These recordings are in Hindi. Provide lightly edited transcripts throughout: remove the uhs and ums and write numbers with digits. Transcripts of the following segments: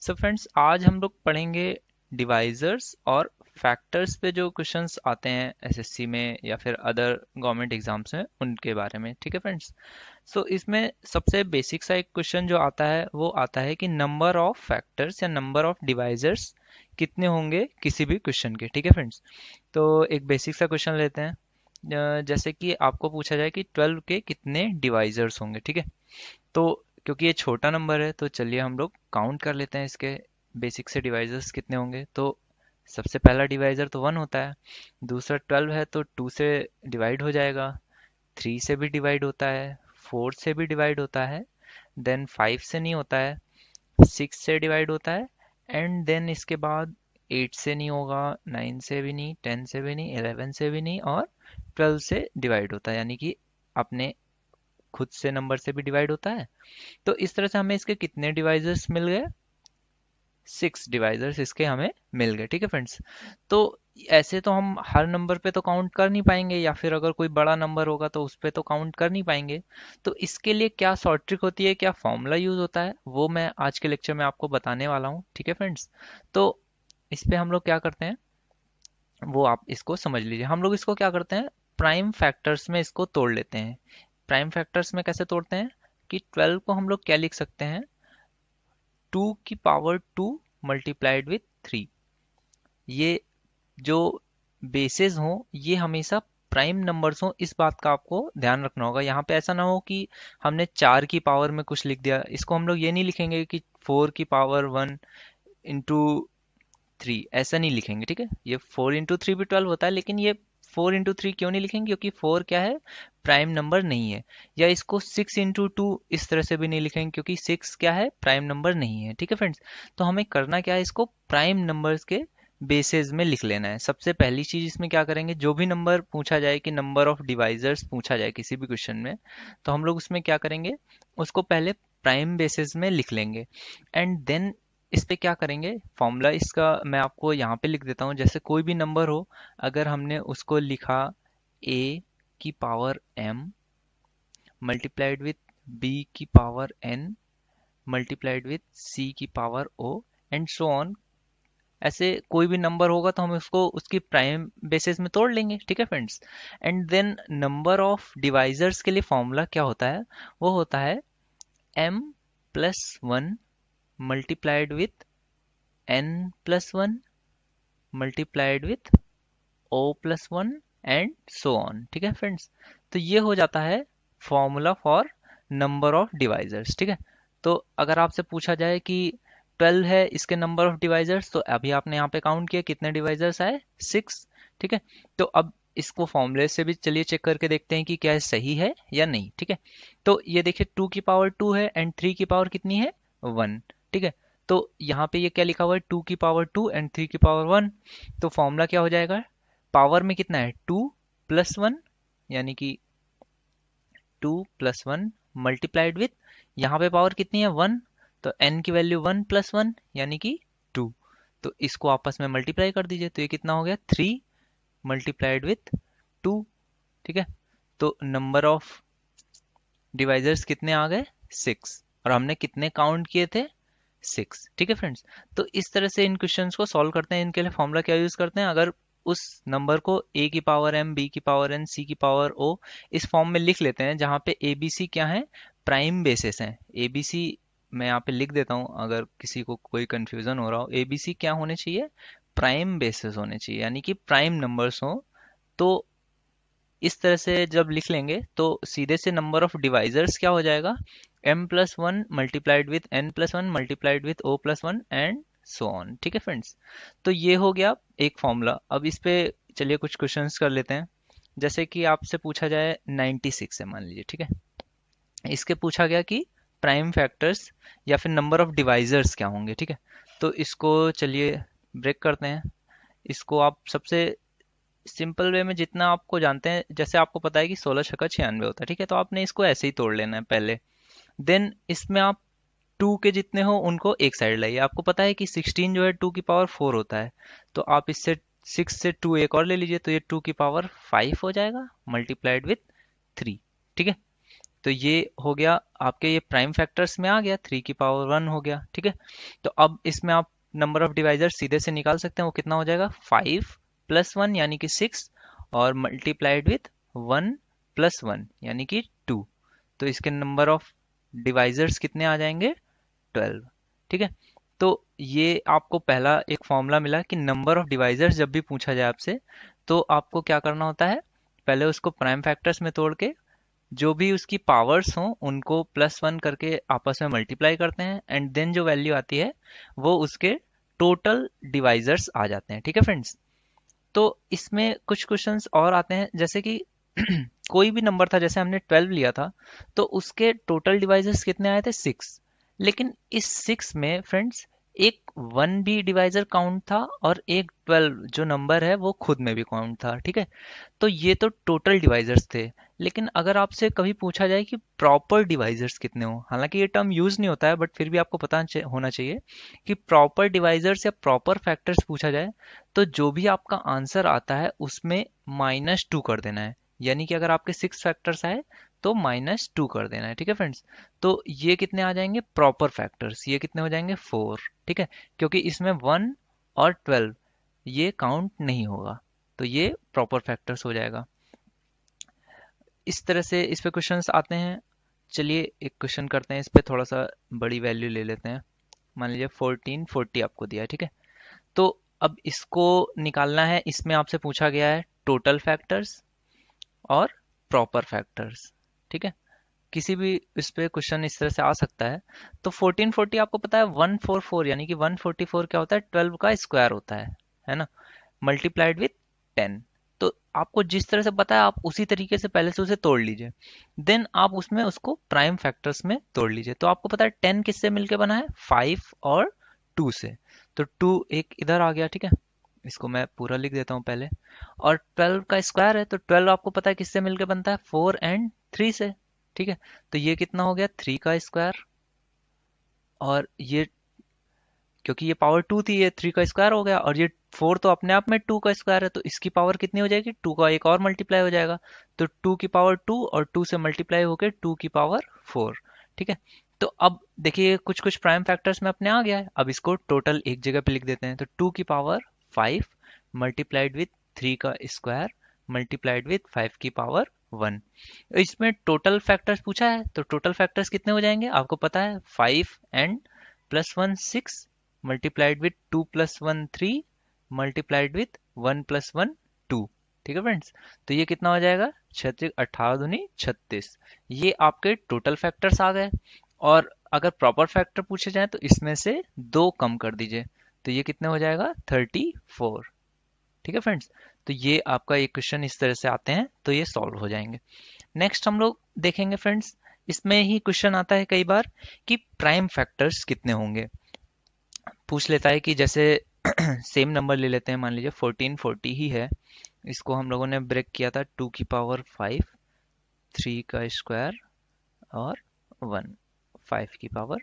सो फ्रेंड्स, आज हम लोग पढ़ेंगे डिवाइजर्स और फैक्टर्स पे जो क्वेश्चंस आते हैं एसएससी में या फिर अदर गवर्नमेंट एग्जाम्स में, उनके बारे में। ठीक है फ्रेंड्स। सो इसमें सबसे बेसिक सा एक क्वेश्चन जो आता है वो आता है कि नंबर ऑफ फैक्टर्स या नंबर ऑफ डिवाइजर्स कितने होंगे किसी भी क्वेश्चन के। ठीक है फ्रेंड्स। तो एक बेसिक सा क्वेश्चन लेते हैं। जैसे कि आपको पूछा जाए कि 12 के कितने डिवाइजर्स होंगे। ठीक है। तो क्योंकि ये छोटा नंबर है तो चलिए हम लोग काउंट कर लेते हैं इसके बेसिक से डिवाइजर्स कितने होंगे। तो सबसे पहला डिवाइजर तो 1 होता है। दूसरा 12 है तो 2 से डिवाइड हो जाएगा। 3 से भी डिवाइड होता है। 4 से भी डिवाइड होता है। देन 5 से नहीं होता है। 6 से डिवाइड होता है। एंड देन इसके बाद 8 से नहीं होगा, 9 से भी नहीं, 10 से भी नहीं, 11 से भी नहीं, और 12 से डिवाइड होता है, यानी कि अपने खुद से नंबर से भी डिवाइड होता है। तो इस तरह से हमें इसके कितने डिवाइजर्स मिल गए? 6 डिवाइजर्स इसके हमें मिल गए। ठीक है फ्रेंड्स। तो ऐसे तो हम हर नंबर पे तो काउंट कर नहीं पाएंगे, या फिर अगर कोई बड़ा नंबर होगा तो उस पे तो काउंट कर नहीं पाएंगे। तो इसके लिए क्या शॉर्ट ट्रिक होती है, क्या फॉर्मूला यूज होता है, वो मैं आज के लेक्चर में आपको बताने वाला हूँ। ठीक है फ्रेंड्स। तो इस पे हम लोग क्या करते हैं वो आप इसको समझ लीजिए। हम लोग इसको क्या करते हैं, प्राइम फैक्टर्स में इसको तोड़ लेते हैं। प्राइम फैक्टर्स में कैसे तोड़ते हैं कि 12 को हम लोग क्या लिख सकते हैं, 2 की पावर 2 मल्टीप्लाइड विथ 3। ये जो बेसेस हों ये हमेशा प्राइम नंबर्स हों, इस बात का आपको ध्यान रखना होगा। यहाँ पे ऐसा ना हो कि हमने 4 की पावर में कुछ लिख दिया। इसको हम लोग ये नहीं लिखेंगे कि 4 की पावर 1 इंटू 3, ऐसा नहीं लिखेंगे। ठीक है। ये 4 इंटू 3 भी 12 होता है, लेकिन ये 4 इंटू 3 क्यों नहीं लिखेंगे, क्योंकि 4 क्या है, प्राइम नंबर नहीं है। या इसको 6 इंटू 2 इस तरह से भी नहीं लिखेंगे, क्योंकि 6 क्या है, प्राइम नंबर नहीं है। ठीक है फ्रेंड्स। तो हमें करना क्या है, इसको प्राइम नंबर्स के बेसिस में लिख लेना है। सबसे पहली चीज इसमें क्या करेंगे, जो भी नंबर पूछा जाए कि नंबर ऑफ डिवाइजर्स पूछा जाए किसी भी क्वेश्चन में, तो हम लोग उसमें क्या करेंगे, उसको पहले प्राइम बेसिस में लिख लेंगे। एंड देन इस पे क्या करेंगे, फॉर्मूला इसका मैं आपको यहाँ पे लिख देता हूँ। जैसे कोई भी नंबर हो, अगर हमने उसको लिखा a की power m multiplied with b की power n multiplied with c की power o and so on, ऐसे कोई भी नंबर होगा तो हम उसको उसकी प्राइम बेसिस में तोड़ लेंगे। ठीक है friends. And then number of divisors के लिए फॉर्मूला क्या होता है, वो होता है m+1 multiplied with n+1 multiplied with o+1 and so on. ठीक है फ्रेंड्स। तो ये हो जाता है formula for number of divisors. ठीक है। तो अगर आपसे पूछा जाए कि 12 है इसके नंबर ऑफ डिवाइजर्स, तो अभी आपने यहाँ पे काउंट किया कितने डिवाइजर्स आए, 6। ठीक है। तो अब इसको फॉर्मूले से भी चलिए चेक करके देखते हैं कि क्या ये सही है या नहीं। ठीक है। तो ये देखिए 2 की पावर 2 है एंड 3 की पावर कितनी है, 1। ठीक है। तो यहाँ पे ये क्या लिखा हुआ है, 2 की पावर 2 एंड 3 की पावर 1। तो फॉर्मूला क्या हो जाएगा, पावर में कितना है 2+1, यानी कि 2+1 मल्टीप्लाइड विथ, यहाँ पे पावर कितनी है 1, तो n की वैल्यू 1+1 यानी कि 2। तो इसको आपस में मल्टीप्लाई कर दीजिए, तो ये कितना हो गया 3 मल्टीप्लाइड विथ 2। ठीक है। तो नंबर ऑफ डिवाइजर्स कितने आ गए, 6। और हमने कितने काउंट किए थे, 6। ठीक है फ्रेंड्स। तो इस तरह से इन क्वेश्चंस को सॉल्व करते हैं। इनके लिए फॉर्मूला क्या यूज करते हैं, अगर उस नंबर को a की पावर m b की पावर n c की पावर o इस फॉर्म में लिख लेते हैं, जहाँ पे a b c क्या है, प्राइम बेसिस हैं। a b c मैं यहाँ पे लिख देता हूँ, अगर किसी को कोई कंफ्यूजन हो रहा हो, a b c क्या होने चाहिए, प्राइम बेसिस होने चाहिए, यानी कि प्राइम नंबर्स हो। तो इस तरह से जब लिख लेंगे तो सीधे से नंबर ऑफ डिवाइजर्स क्या हो जाएगा, m+1 multiplied with n+1 multiplied with o+1 and so on. ठीक है फ्रेंड्स। तो ये हो गया एक फॉर्मूला। अब इस पे चलिए कुछ क्वेश्चंस कर लेते हैं। जैसे कि आपसे पूछा जाए 96 है मान लीजिए। ठीक है। इसके पूछा गया कि प्राइम फैक्टर्स या फिर नंबर ऑफ डिवाइजर्स क्या होंगे। ठीक है। तो इसको चलिए ब्रेक करते हैं। इसको आप सबसे सिंपल वे में जितना आपको जानते हैं, जैसे आपको पता है कि 16 छक्का 96 होता है। ठीक है। तो आपने इसको ऐसे ही तोड़ लेना है पहले। देन इसमें आप 2 के जितने हो उनको एक साइड लाइए। आपको पता है कि 16 जो है 2 की पावर 4 होता है। तो आप इससे 6 से 2 एक और ले लीजिए, तो ये 2 की पावर 5 हो जाएगा मल्टीप्लाइड विथ 3। ठीक है। तो ये हो गया आपके, ये प्राइम फैक्टर्स में आ गया, 3 की पावर 1 हो गया, ठीक है। तो अब इसमें आप नंबर ऑफ डिवाइजर सीधे से निकाल सकते हैं, वो कितना हो जाएगा, 5 + 1 यानी कि 6, और मल्टीप्लाइड विथ 1 + 1 यानी कि 2। तो इसके नंबर ऑफ डिवाइजर्स कितने आ जाएंगे, 12, ठीक है। तो ये आपको पहला एक फॉर्मूला मिला कि नंबर ऑफ डिवाइजर्स जब भी पूछा जाए आपसे, तो आपको क्या करना होता है, पहले उसको प्राइम फैक्टर्स में तोड़ के जो भी उसकी पावर्स हों उनको +1 करके आपस में मल्टीप्लाई करते हैं, एंड देन जो वैल्यू आती है वो उसके टोटल डिवाइजर्स आ जाते हैं, ठीक है फ्रेंड्स। तो इसमें कुछ क्वेश्चंस और आते हैं, जैसे कि कोई भी नंबर था, जैसे हमने 12 लिया था, तो उसके टोटल डिवाइजर्स कितने आए थे, 6। लेकिन इस 6 में फ्रेंड्स एक 1 भी डिवाइजर काउंट था, और एक 12 जो नंबर है वो खुद में भी काउंट था, ठीक है। तो ये तो टोटल डिवाइजर्स थे। लेकिन अगर आपसे कभी पूछा जाए कि प्रॉपर डिवाइजर्स कितने हो, हालांकि ये टर्म यूज नहीं होता है, बट फिर भी आपको पता होना चाहिए कि प्रॉपर डिवाइजर्स या प्रॉपर फैक्टर्स पूछा जाए, तो जो भी आपका आंसर आता है उसमें -2 कर देना है। यानी कि अगर आपके 6 फैक्टर्स आए तो -2 कर देना है, ठीक है फ्रेंड्स। तो ये कितने आ जाएंगे प्रॉपर फैक्टर्स, ये कितने हो जाएंगे 4, ठीक है। क्योंकि इसमें 1 और 12 ये काउंट नहीं होगा, तो ये प्रॉपर फैक्टर्स हो जाएगा। इस तरह से इस पे क्वेश्चंस आते हैं। चलिए एक क्वेश्चन करते हैं, इस पे थोड़ा सा बड़ी वैल्यू ले लेते हैं। मान लीजिए 1440 आपको दिया है, ठीक है। तो अब इसको निकालना है, इसमें आपसे पूछा गया है टोटल फैक्टर्स और प्रॉपर फैक्टर्स, ठीक है। किसी भी इस पे क्वेश्चन इस तरह से आ सकता है। तो 1440 आपको पता है 144, यानी कि 144 क्या होता है, 12 का स्क्वायर होता है ना, मल्टीप्लाइड विथ 10। तो आपको जिस तरह से पता है आप उसी तरीके से पहले से उसे तोड़ लीजिए, देन आप उसमें उसको प्राइम फैक्टर्स में तोड़ लीजिए। तो आपको पता है 10 किससे मिलके बना है, 5 और 2 से। तो 2 एक इधर आ गया, ठीक है। इसको मैं पूरा लिख देता हूँ पहले। और 12 का स्क्वायर है, तो 12 आपको पता है किससे मिलके बनता है, 4 एंड 3 से, ठीक है। तो ये कितना हो गया, 3 का स्क्वायर। और ये क्योंकि ये पावर 2 थी, ये 3 का स्क्वायर हो गया, और ये 4 तो अपने आप में 2 का स्क्वायर है, तो इसकी पावर कितनी हो जाएगी, 2 का एक और मल्टीप्लाई हो जाएगा। तो 2 की पावर 2 और 2 से मल्टीप्लाई होकर 2 की पावर 4, ठीक है। तो अब देखिए कुछ कुछ प्राइम फैक्टर्स में अपने आ गया है, अब इसको टोटल एक जगह पे लिख देते हैं। तो 2 की पावर 5 मल्टीप्लाइड विथ 3 का स्क्वायर मल्टीप्लाइड विथ 5 की पावर 1। इसमें टोटल फैक्टर्स पूछा है, तो टोटल फैक्टर्स कितने हो जाएंगे, आपको पता है 5 and +1 6 multiplied with 2 + 1 3 multiplied with 1 + 1 2, ठीक है फ्रेंड्स। तो ये कितना हो जाएगा, 36 18 दूनी 36। ये आपके टोटल फैक्टर्स आ गए। और अगर प्रॉपर फैक्टर पूछे जाए तो इसमें से 2 कम कर दीजिए, तो ये कितने हो जाएगा, 34, ठीक है फ्रेंड्स। तो ये आपका एक क्वेश्चन इस तरह से आते हैं, तो ये सॉल्व हो जाएंगे। नेक्स्ट हम लोग देखेंगे फ्रेंड्स, इसमें ही क्वेश्चन आता है कई बार कि प्राइम फैक्टर्स कितने होंगे। पूछ लेता है कि जैसे सेम नंबर ले लेते हैं, मान लीजिए 1440 ही है, इसको हम लोगों ने ब्रेक किया था 2 की पावर 5, 3 का स्क्वायर और 1, 5 की पावर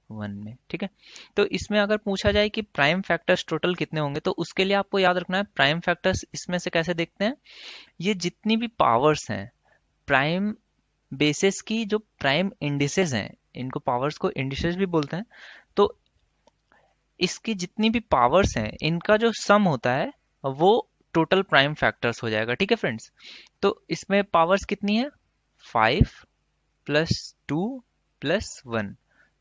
1 में, ठीक है। तो इसमें अगर पूछा जाए कि प्राइम फैक्टर्स टोटल कितने होंगे, तो उसके लिए आपको याद रखना है प्राइम फैक्टर्स इसमें से कैसे देखते हैं, ये जितनी भी पावर्स हैं प्राइम बेसिस की, जो प्राइम इंडिसेस हैं, इनको पावर्स को इंडिसेस भी बोलते हैं। तो इसकी जितनी भी पावर्स हैं इनका जो सम होता है वो टोटल प्राइम फैक्टर्स हो जाएगा, ठीक है फ्रेंड्स। तो इसमें पावर्स कितनी है, 5 + 2 + 1।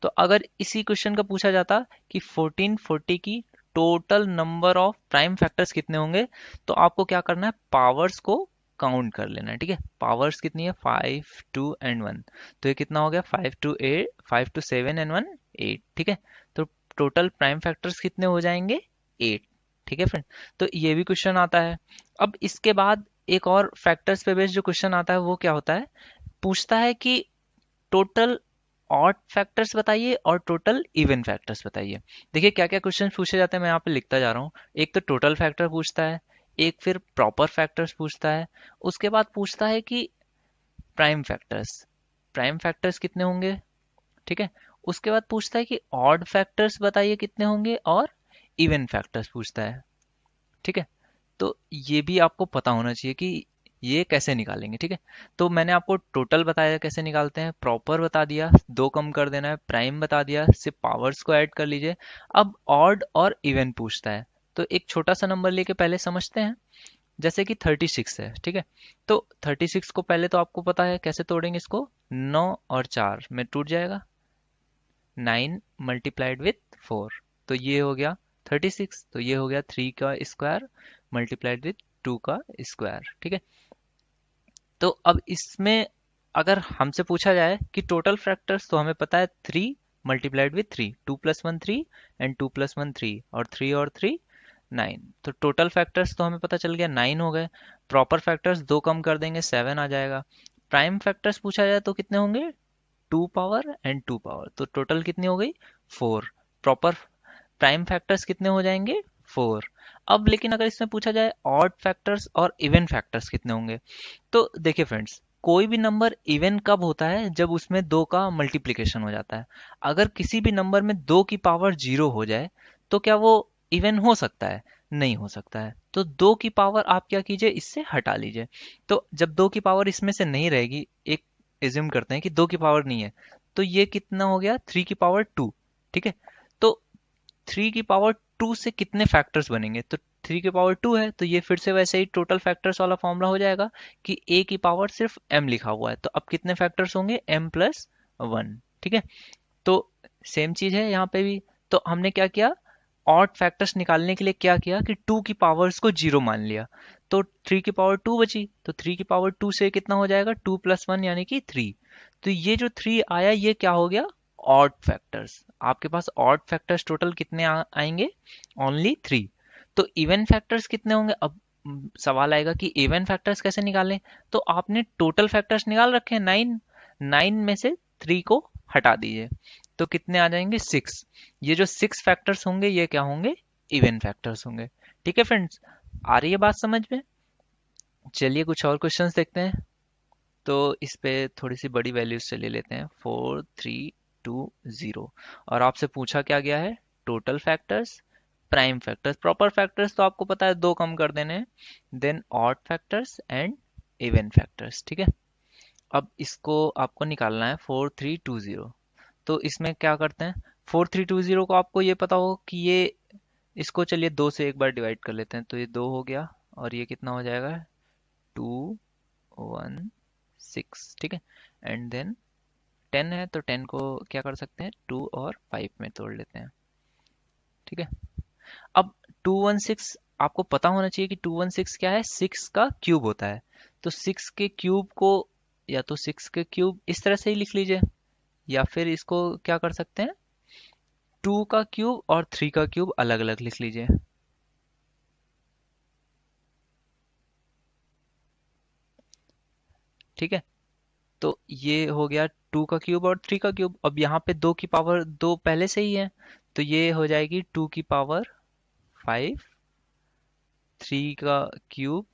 तो अगर इसी क्वेश्चन का पूछा जाता कि 1440 की total number of prime factors कितने होंगे, तो आपको क्या करना है, पावर्स को काउंट कर लेना है, ठीक है। पावर्स कितनी है, 5 2 एंड 1। तो ये कितना हो गया, 5 2 7 एंड 1 8, ठीक है। तो टोटल प्राइम फैक्टर्स कितने हो जाएंगे, 8, ठीक है फ्रेंड। तो ये भी क्वेश्चन आता है। अब इसके बाद एक और फैक्टर्स पे बेस्ड जो क्वेश्चन आता है वो क्या होता है, पूछता है कि टोटल ऑड फैक्टर्स बताइए और टोटल इवन फैक्टर्स बताइए। देखिए क्या क्या क्वेश्चन पूछे जाते हैं, मैं यहाँ पे लिखता जा रहा हूँ। एक तो टोटल फैक्टर पूछता है, एक फिर प्रॉपर फैक्टर्स पूछता है, उसके बाद पूछता है कि प्राइम फैक्टर्स, प्राइम फैक्टर्स कितने होंगे, ठीक है। उसके बाद पूछता है कि ऑड फैक्टर्स बताइए कितने होंगे, और इवन फैक्टर्स पूछता है, ठीक है। तो ये भी आपको पता होना चाहिए कि ये कैसे निकालेंगे, ठीक है। तो मैंने आपको टोटल बताया कैसे निकालते हैं, प्रॉपर बता दिया, दो कम कर देना है, प्राइम बता दिया, सिर्फ पावर्स को ऐड कर लीजिए। अब ऑड और इवन पूछता है, तो एक छोटा सा नंबर लेके पहले समझते हैं। जैसे कि 36 है, ठीक है। तो 36 को पहले तो आपको पता है कैसे तोड़ेंगे इसको, 9 और 4 में टूट जाएगा, 9 मल्टीप्लाइड विथ 4, तो ये हो गया 36। तो ये हो गया 3 का स्क्वायर मल्टीप्लाइड विथ 2 का स्क्वायर, ठीक है। तो अब इसमें अगर हमसे पूछा जाए कि टोटल फैक्टर्स, तो हमें पता है 3 multiplied with 3, 2 plus 1 3 and 2 plus 1 3 और 3 9। तो टोटल फैक्टर्स तो हमें पता चल गया 9 हो गए। प्रॉपर फैक्टर्स दो कम कर देंगे 7 आ जाएगा। प्राइम फैक्टर्स पूछा जाए तो कितने होंगे, 2 पावर एंड 2 पावर, तो टोटल कितनी हो गई 4। प्रॉपर प्राइम फैक्टर्स कितने हो जाएंगे 4। अब लेकिन अगर इसमें पूछा जाए ऑड फैक्टर्स और इवन फैक्टर्स कितने होंगे, तो देखिए फ्रेंड्स, कोई भी नंबर इवन कब होता है, जब उसमें दो का मल्टीप्लिकेशन हो जाता है। अगर किसी भी नंबर में दो की पावर जीरो हो जाए, तो क्या वो इवन हो सकता है, नहीं हो सकता है। तो दो की पावर आप क्या कीजिए, इससे हटा लीजिए। तो जब दो की पावर इसमें से नहीं रहेगी, एक एज्यूम करते हैं कि दो की पावर नहीं है, तो ये कितना हो गया 3 की पावर 2, ठीक है। तो 3 की पावर 2 से कितने फैक्टर्स बनेंगे, तो 3 की पावर 2 है, तो ये फिर से वैसे ही टोटल फैक्टर्स वाला फॉर्मूला हो जाएगा कि a की पावर सिर्फ m लिखा हुआ है, तो अब कितने फैक्टर्स होंगे m+1, ठीक है। तो सेम चीज है यहाँ पे भी। तो हमने क्या किया, ऑड फैक्टर्स निकालने के लिए क्या किया कि 2 की पावर्स को जीरो मान लिया, तो 3 की पावर 2 बची, तो 3 की पावर 2 से कितना हो जाएगा 2+1 यानी कि 3। तो ये जो 3 आया ये क्या हो गया, ऑड फैक्टर्स। आपके पास ऑड फैक्टर्स टोटल कितने आएंगे, ओनली 3। तो इवन फैक्टर्स कितने होंगे, अब सवाल आएगा कि इवन फैक्टर्स कैसे निकालें। तो आपने टोटल फैक्टर्स निकाल रखे हैं 9, 9 में से 3 को हटा दीजिए, तो कितने आ जाएंगे 6। ये जो 6 फैक्टर्स होंगे ये क्या होंगे, इवन फैक्टर्स होंगे। ठीक है फ्रेंड्स, आ रही है बात समझ में। चलिए कुछ और क्वेश्चंस देखते हैं। तो इस पे थोड़ी सी बड़ी वैल्यूज से ले लेते हैं, 4320। और आपसे पूछा क्या गया है, total factors, prime factors, proper factors तो आपको पता है दो कम कर देने हैं, then odd factors and even factors, ठीक है। अब इसको आपको निकालना है 4320। तो इसमें क्या करते हैं, 4320 को आपको ये पता हो कि ये, इसको चलिए दो से एक बार डिवाइड कर लेते हैं, तो ये दो हो गया, और ये कितना हो जाएगा 216, ठीक है। एंड देन 10 है, तो 10 को क्या कर सकते हैं 2 और 5 में तोड़ लेते हैं, ठीक है। अब 216 आपको पता होना चाहिए कि 216 क्या है, 6 का क्यूब होता है। तो 6 के क्यूब को, या तो 6 के क्यूब इस तरह से ही लिख लीजिए, या फिर इसको क्या कर सकते हैं, 2 का क्यूब और 3 का क्यूब अलग अलग लिख लीजिए, ठीक है। तो ये हो गया 2 का क्यूब और 3 का क्यूब। अब यहाँ पे 2 की पावर 2 पहले से ही है, तो ये हो जाएगी 2 की पावर 5, 3 का क्यूब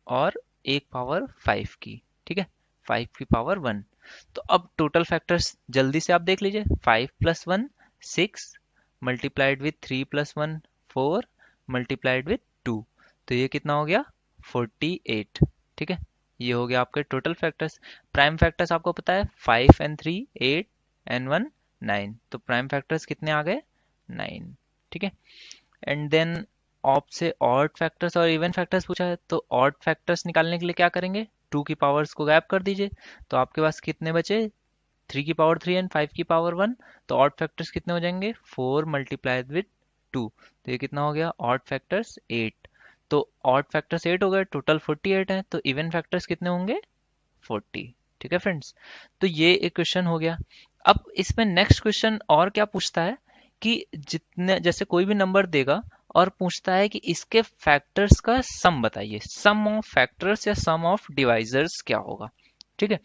और एक पावर 5 की, ठीक है, 5 की पावर 1। तो अब टोटल फैक्टर्स जल्दी से आप देख लीजिए, 5+1 6 मल्टीप्लाइड विथ 3+1 4 मल्टीप्लाइड विथ 2, तो ये कितना हो गया 48, ठीक है। ये हो गया आपके टोटल फैक्टर्स। प्राइम फैक्टर्स आपको पता है 5 एंड 3 8 एंड 1 9, तो प्राइम फैक्टर्स कितने आ गए 9, ठीक है। एंड देन आपसे ऑड फैक्टर्स और इवन फैक्टर्स पूछा है, तो ऑड फैक्टर्स निकालने के लिए क्या करेंगे, 2 की पावर्स को गैप कर दीजिए, तो आपके पास कितने बचे 3 की पावर 3 एंड 5 की पावर 1, तो ऑड फैक्टर्स कितने हो जाएंगे 4 मल्टीप्लाइड विथ 2, तो ये कितना हो गया ऑड फैक्टर्स 8। तो ऑड फैक्टर्स 8 हो गए, टोटल 48 है, तो इवन फैक्टर्स कितने होंगे 40, ठीक है फ्रेंड्स। तो ये एक क्वेश्चन हो गया। अब इसमें नेक्स्ट क्वेश्चन और क्या पूछता है कि जितने, जैसे कोई भी नंबर देगा और पूछता है कि इसके फैक्टर्स का सम बताइए, सम ऑफ फैक्टर्स या सम ऑफ डिवाइजर्स क्या होगा, ठीक है।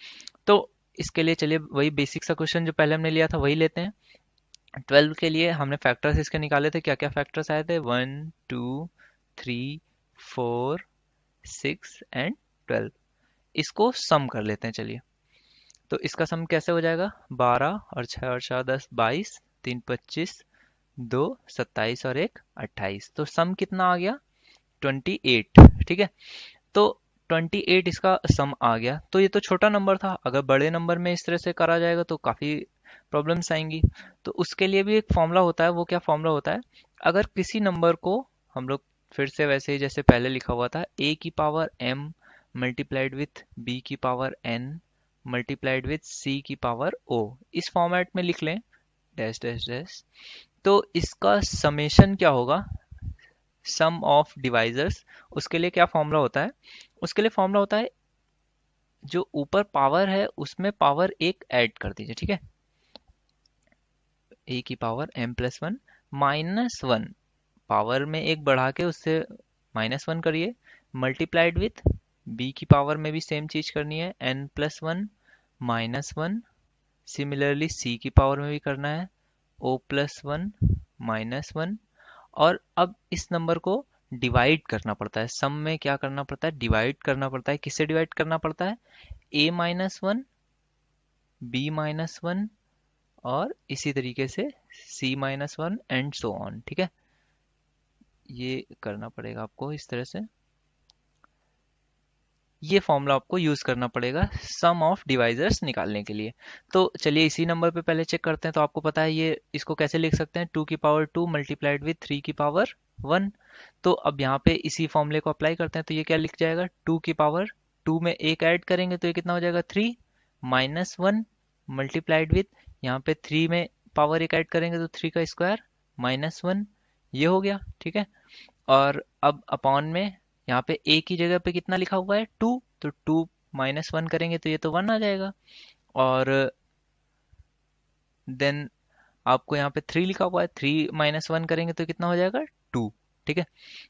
तो इसके लिए चलिए वही बेसिक सा क्वेश्चन जो पहले हमने लिया था वही लेते हैं। 12 के लिए हमने फैक्टर्स इसके निकाले थे, क्या क्या फैक्टर्स आए थे, 1 2 3 4 6 एंड 12। इसको सम कर लेते हैं चलिए। तो इसका सम कैसे हो जाएगा, 12 और 6 और 4 10 22, 3 25, 2 27 और 1 28, तो सम कितना आ गया 28, ठीक है। तो 28 इसका सम आ गया। तो ये तो छोटा नंबर था, अगर बड़े नंबर में इस तरह से करा जाएगा तो काफ़ी प्रॉब्लम्स आएंगी। तो उसके लिए भी एक फॉर्मूला होता है। वो क्या फॉर्मूला होता है? अगर किसी नंबर को हम लोग फिर से वैसे ही जैसे पहले लिखा हुआ था, a की power m multiplied with b की power n multiplied with c की पावर o, इस फॉर्मेट में लिख लें, डैश डैश डैश। तो इसका समेशन क्या होगा? सम ऑफ डिवाइजर्स। उसके लिए क्या फॉर्मूला होता है? उसके लिए फॉर्मूला होता है, जो ऊपर पावर है उसमें पावर एक ऐड कर दीजिए, ठीक है। a की power m plus one minus one, power में एक बढ़ा के उससे माइनस वन करिए, मल्टीप्लाइड विथ b की पावर में भी सेम चीज करनी है, n plus one minus one. Similarly c की पावर में भी करना है, o plus one minus one. और अब इस नंबर को डिवाइड करना पड़ता है। सम में क्या करना पड़ता है? डिवाइड करना पड़ता है। किससे डिवाइड करना पड़ता है? a minus one, B minus one, और इसी तरीके से c minus one and so on, ठीक है। ये करना पड़ेगा आपको इस तरह से। ये फॉर्मूला आपको यूज करना पड़ेगा सम ऑफ डिवाइजर्स निकालने के लिए। तो चलिए इसी नंबर पे पहले चेक करते हैं। तो आपको पता है ये, इसको कैसे लिख सकते हैं? 2 की पावर 2 मल्टीप्लाइड विथ 3 की पावर 1। तो अब यहाँ पे इसी फॉर्मूले को अप्लाई करते हैं। तो ये क्या लिख जाएगा? 2 की पावर 2 में एक ऐड करेंगे तो ये कितना हो जाएगा? 3 माइनस वन मल्टीप्लाइड विथ, यहाँ पे 3 में पावर एक ऐड करेंगे तो 3 का स्क्वायर माइनस वन। ये हो गया, ठीक है। और अब अपॉन में यहाँ पे a की जगह पे कितना लिखा हुआ है? 2, तो 2 माइनस वन करेंगे तो ये तो 1 आ जाएगा। और देन आपको यहाँ पे 3 लिखा हुआ है, 3 माइनस वन करेंगे तो कितना हो जाएगा? 2, ठीक है।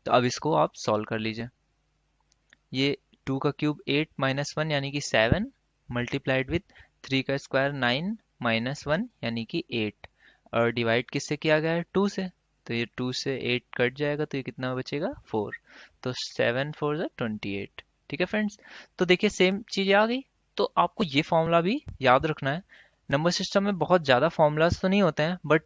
तो अब इसको आप सॉल्व कर लीजिए। ये 2 का क्यूब 8 माइनस वन यानी कि 7 मल्टीप्लाइड विथ 3 का स्क्वायर 9 माइनस वन यानी कि 8। और डिवाइड किससे किया गया है? 2 से। तो ये 2 से 8 कट जाएगा तो ये कितना बचेगा? 4। तो 7 4 ज़ा 28, ठीक है फ्रेंड्स। तो देखिए सेम चीज़ आ गई। तो आपको ये फॉर्मूला भी याद रखना है। नंबर सिस्टम में बहुत ज़्यादा फॉर्मूलाज तो नहीं होते हैं, बट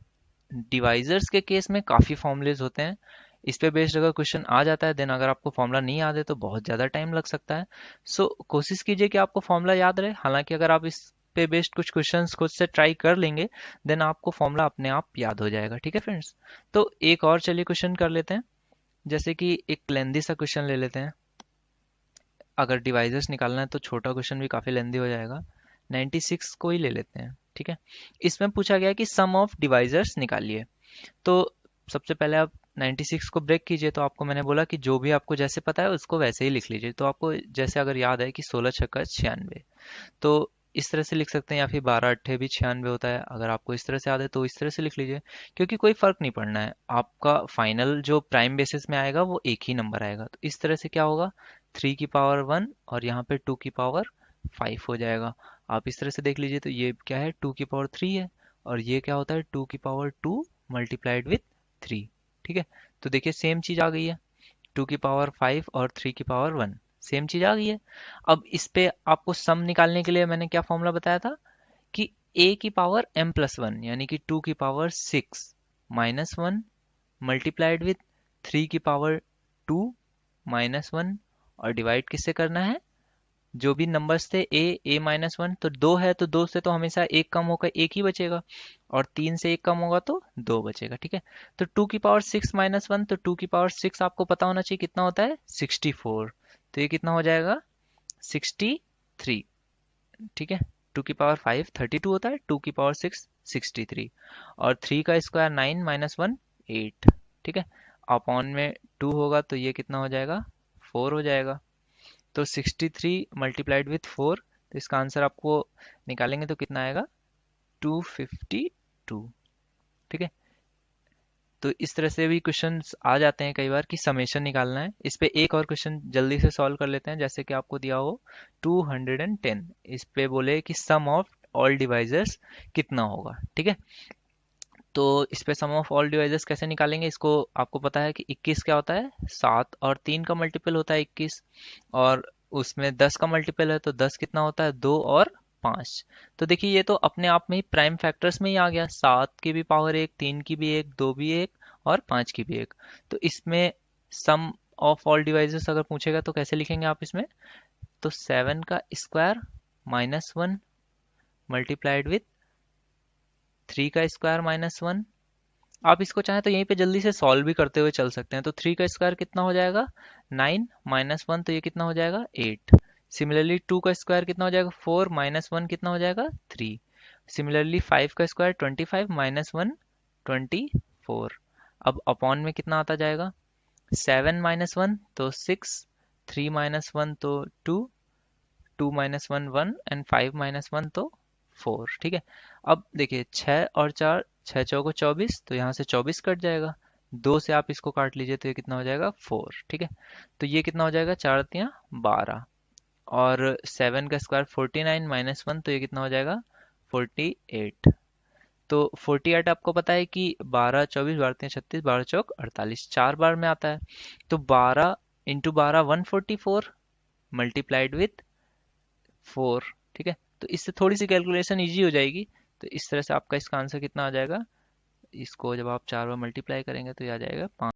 डिवाइजर्स के केस में काफ़ी फॉर्मूलेज होते हैं। इस पे बेस्ड अगर क्वेश्चन आ जाता है, देन अगर आपको फॉर्मूला नहीं याद है तो बहुत ज़्यादा टाइम लग सकता है। सो कोशिश कीजिए कि आपको फॉर्मूला याद रहे। हालांकि अगर आप इस पे बेस्ड कुछ क्वेश्चंस खुद से ट्राई कर लेंगे, देन आपको फॉर्मूला अपने आप याद हो जाएगा, ठीक है फ्रेंड्स। तो एक और चलिए क्वेश्चन कर लेते हैं। जैसे कि एक लेंदी सा क्वेश्चन ले लेते हैं। अगर डिवाइजर्स निकालना है तो छोटा क्वेश्चन भी काफ़ी लेंदी हो जाएगा। 96 को ही ले लेते हैं, ठीक है। इसमें पूछा गया कि सम ऑफ डिवाइजर्स निकालिए। तो सबसे पहले आप 96 को ब्रेक कीजिए। तो आपको मैंने बोला कि जो भी आपको जैसे पता है उसको वैसे ही लिख लीजिए। तो आपको जैसे अगर याद है कि 16 छक्का 96, तो इस तरह से लिख सकते हैं, या फिर 12 अट्ठे भी 96 होता है। अगर आपको इस तरह से याद है तो इस तरह से लिख लीजिए, क्योंकि कोई फर्क नहीं पड़ना है। आपका फाइनल जो प्राइम बेसिस में आएगा वो एक ही नंबर आएगा। तो इस तरह से क्या होगा? 3 की पावर 1 और यहाँ पे 2 की पावर 5 हो जाएगा। आप इस तरह से देख लीजिए। तो ये क्या है? 2 की पावर 3 है। और ये क्या होता है? 2 की पावर 2 मल्टीप्लाइड विथ 3, ठीक है। तो देखिए सेम चीज आ गई है। 2 की पावर 5 और 3 की पावर 1, सेम चीज आ गई है। अब इस पे आपको सम निकालने के लिए मैंने क्या फॉर्मूला बताया था? कि a की पावर m प्लस वन यानी कि 2 की power 6 minus one multiplied with 3 की पावर 2 माइनस वन। और डिवाइड किससे करना है? जो भी नंबर्स थे a माइनस वन, तो दो है तो दो से तो हमेशा एक कम होकर एक ही बचेगा, और तीन से एक कम होगा तो दो बचेगा, ठीक है। तो 2 की पावर 6 माइनस वन, तो 2 की पावर 6 आपको पता होना चाहिए कितना होता है? 64। तो ये कितना हो जाएगा? 63, ठीक है। 2 की पावर 5 32 होता है, 2 की पावर 6 63, और 3 का स्क्वायर 9 माइनस वन 8, ठीक है। अपॉन में 2 होगा तो ये कितना हो जाएगा? 4 हो जाएगा। तो 63 मल्टीप्लाइड विथ 4, तो इसका आंसर आपको निकालेंगे तो कितना आएगा? 252, ठीक है। तो इस तरह से भी क्वेश्चंस आ जाते हैं कई बार कि समेशन निकालना है। इस पे एक और क्वेश्चन जल्दी से सॉल्व कर लेते हैं। जैसे कि आपको दिया हो 210, इस पे बोले कि सम ऑफ ऑल डिवाइजर्स कितना होगा, ठीक है। तो इस पे सम ऑफ ऑल डिवाइजर्स कैसे निकालेंगे? इसको आपको पता है कि 21 क्या होता है? 7 और 3 का मल्टीपल होता है 21, और उसमें 10 का मल्टीपल है तो 10 कितना होता है? 2 और 5। तो देखिए ये तो अपने आप में ही प्राइम फैक्टर्स में ही आ गया। 7 की भी पावर एक, 3 की भी एक, 2 भी एक, और 5 की भी एक। तो इसमें सम ऑफ ऑल डिवाइसेस अगर पूछेगा तो कैसे लिखेंगे आप इसमें? तो 7 का square minus one multiplied with 3 का स्क्वायर माइनस वन। आप इसको चाहें तो यहीं पे जल्दी से सॉल्व भी करते हुए चल सकते हैं। तो 3 का स्क्वायर कितना हो जाएगा? 9 माइनस वन, तो ये कितना हो जाएगा? 8। सिमिलरली 2 का स्क्वायर कितना हो जाएगा? 4 माइनस वन कितना हो जाएगा? 3। सिमिलरली 5 का स्क्वायर 25 माइनस वन 24। अब अपॉन में कितना आता जाएगा? 7 माइनस वन तो 6, 3 माइनस वन तो 2, 2 minus one 1 and 5 minus one तो 4। ठीक है। अब देखिए 6 और 4, 6 चौको 24, तो यहाँ से 24 कट जाएगा। 2 से आप इसको काट लीजिए तो ये कितना हो जाएगा? 4। ठीक है। तो ये कितना हो जाएगा? 4 तियाँ 12। और 7 का स्क्वायर 49 माइनस वन, तो ये कितना हो जाएगा? 48। तो 48 आपको पता है कि 12 24 12 तियाँ 36 12 चौक 48 4 बार में आता है। तो 12 इंटू 12 144 मल्टीप्लाइड विथ 4। ठीक है। तो इससे थोड़ी सी कैलकुलेशन इजी हो जाएगी। तो इस तरह से आपका इसका आंसर कितना आ जाएगा? इसको जब आप 4 बार मल्टीप्लाई करेंगे तो ये आ जाएगा 5।